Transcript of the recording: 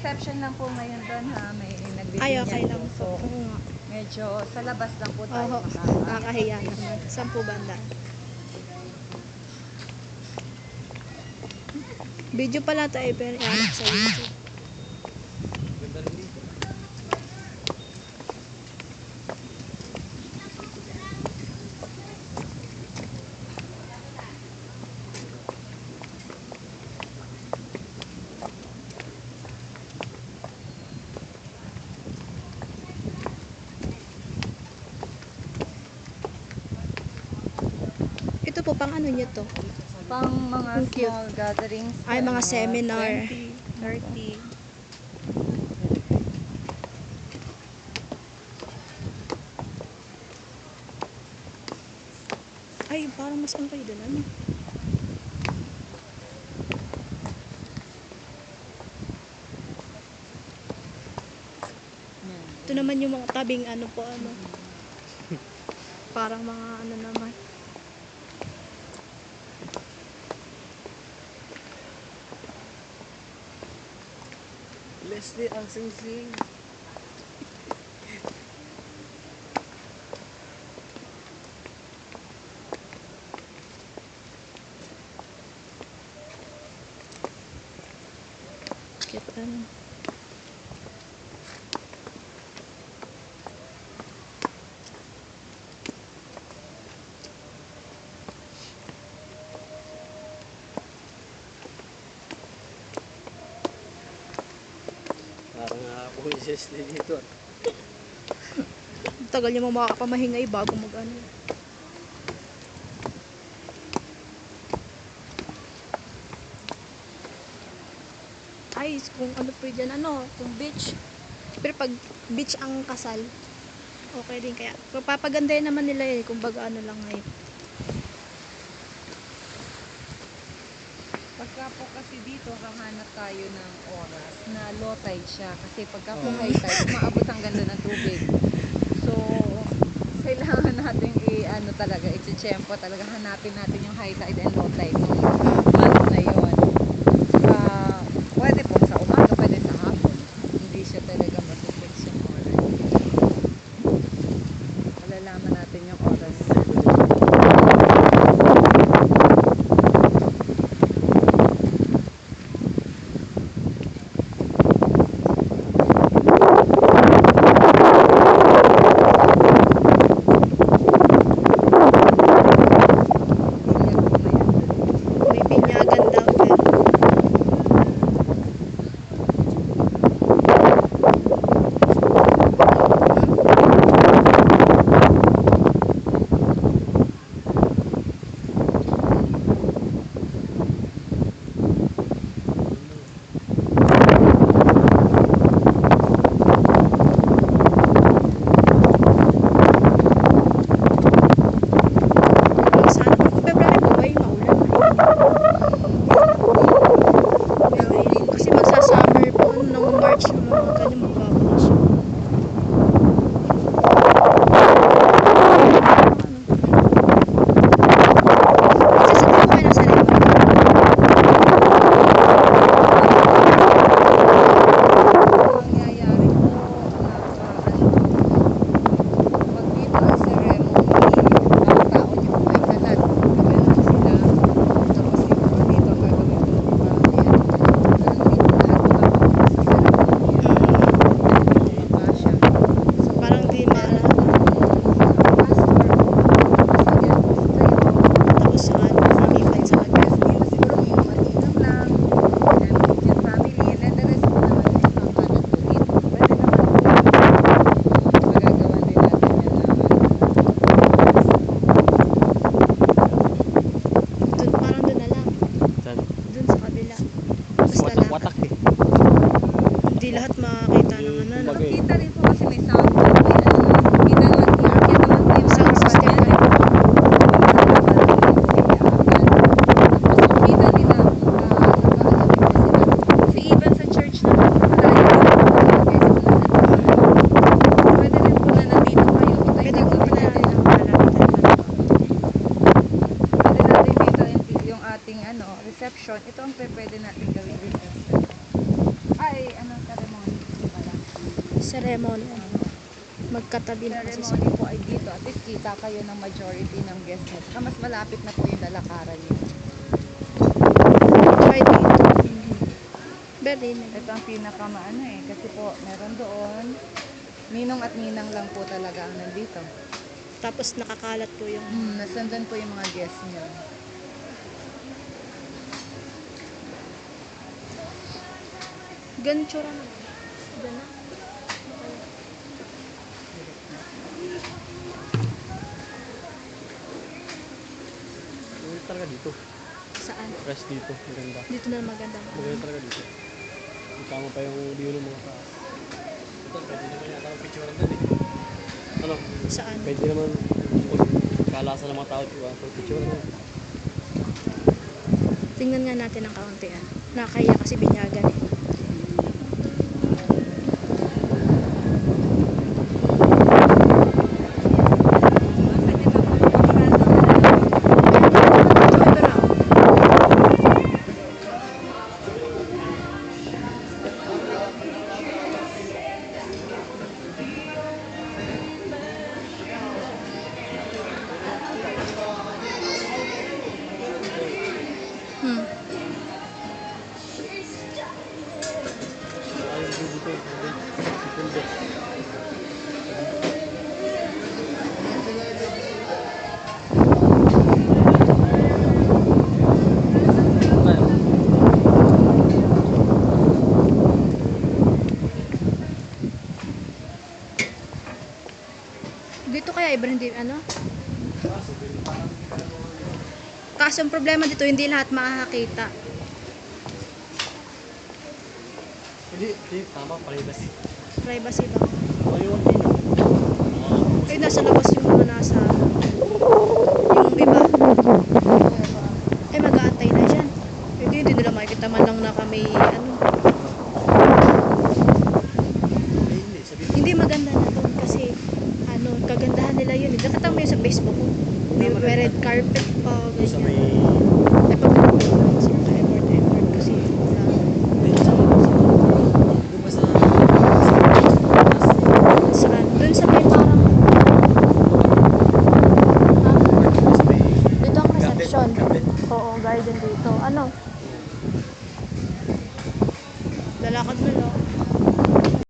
reception lang po ngayon doon ha. May nagbibigyan Ay, okay lang po. po. So, Oo nga. medyo sa labas lang po tayo Oo, nakakahiya naman. Saan po banda? Video pala tayo pero ialak sa YouTube. Ito po, pang ano nyo to? Pang mga Ang cute. small gatherings. Ay, mga seminar. 20, 30. Ay, parang mas ano kayo doon, ano? Yan. Ito naman yung mga tabing ano po, ano. Parang mga ano naman. Leslie ang sing-sing. Cute ano. Parang ako yung Leslie dito. Tagal niya mo makakapamahingay bago mag ano. Ay, kung ano po dyan, ano, kung beach. Pero pag beach ang kasal, okay din. Kaya, papagandahin naman nila eh, kung baga ano lang ngayon. Pagka po kasi dito, hahanap tayo ng oras na low tide siya. Kasi pagka po Oo. high tide, maabot ang ganda ng tubig. So, kailangan natin ano talaga, i-tsempo talaga. Hanapin natin yung high tide and low tide ng month na yun. Pwede po sa umaga, pwede sa hapon. Hindi siya talaga masifix yung oras. Malalaman natin yung oras. May binyagan daw. Sana po, February po ba yung maulan? Kasi magsa-summer po, nung March na mga ganyan magbabakasyon. Kasi sa po kayo nasa lima. Nangyayari po pag dito ang ceremony, ang tao niyo po ay kalat. Kaya sila, tapos siguro dito ang gagawin ko parang siya. So, Parang di mara. pastor, Tapos sa ano, mamipan sa kanya. siguro yung mainam lang, and your family, and then the rest po naman ay papalat po dito. Pwede naman magagawa din natin yan naman. Dun, parang doon na lang. Saan? Doon sa kabila. Basta lang. Watak eh. Hindi lahat makakita ng ano. No? Kumbaga, Kita rin po kasi may sound po. May ano, kita naman, i-arcade naman po yung Sound system yan. kayo. Tapos kita nila kung nag-aalapin na sila. Kasi even sa church naman, marami po pwede rin po na nandito kayo. Ito Pwede yung ko gagawin na natin. Pwede natin dito yung ating reception. Ito ang pwede natin gawin din. Ay, ano, ceremony. Magkatabi na kasi sila. Ceremony po ay dito. At least kita kayo ng majority ng guests nyo. Saka mas malapit na po yung lalakaran nyo. Try dito. Very nice. Ito ang pinakamaano eh. Kasi po, meron doon. Ninong at ninang lang po talaga ang nandito. Tapos nakakalat po yung Nasandan po yung mga guests nyo. gancho na. Diyan na. Maganda talaga dito. Saan? Rest dito. Maganda. Dito na maganda. Maganda talaga dito. Tama pa yung view ng mga taas. Ito, pwede naman yata ang picture doon eh. Ano? Saan? Pwede naman kalasa ng mga tao pag picture naman. Tingnan nga natin ang kaunti ah. Nakakaya kasi binyagan eh. Hmm. Ayun dito. Dito. Dito kaya iba hindi ano? Kaso ang problema dito hindi lahat makakakita. Hindi, tama, privacy. Privacy ba? Ayun din. Kaya nasa labas yung mga nasa yung iba. Ay mag-aantay na dyan. Hindi nila makikita man lang na kami ano. Hindi, sabihin. Hindi maganda na doon kasi ano, kagandahan nila yun. Nakita mo yun sa Facebook ko. May red carpet pa, Sa ganyan. may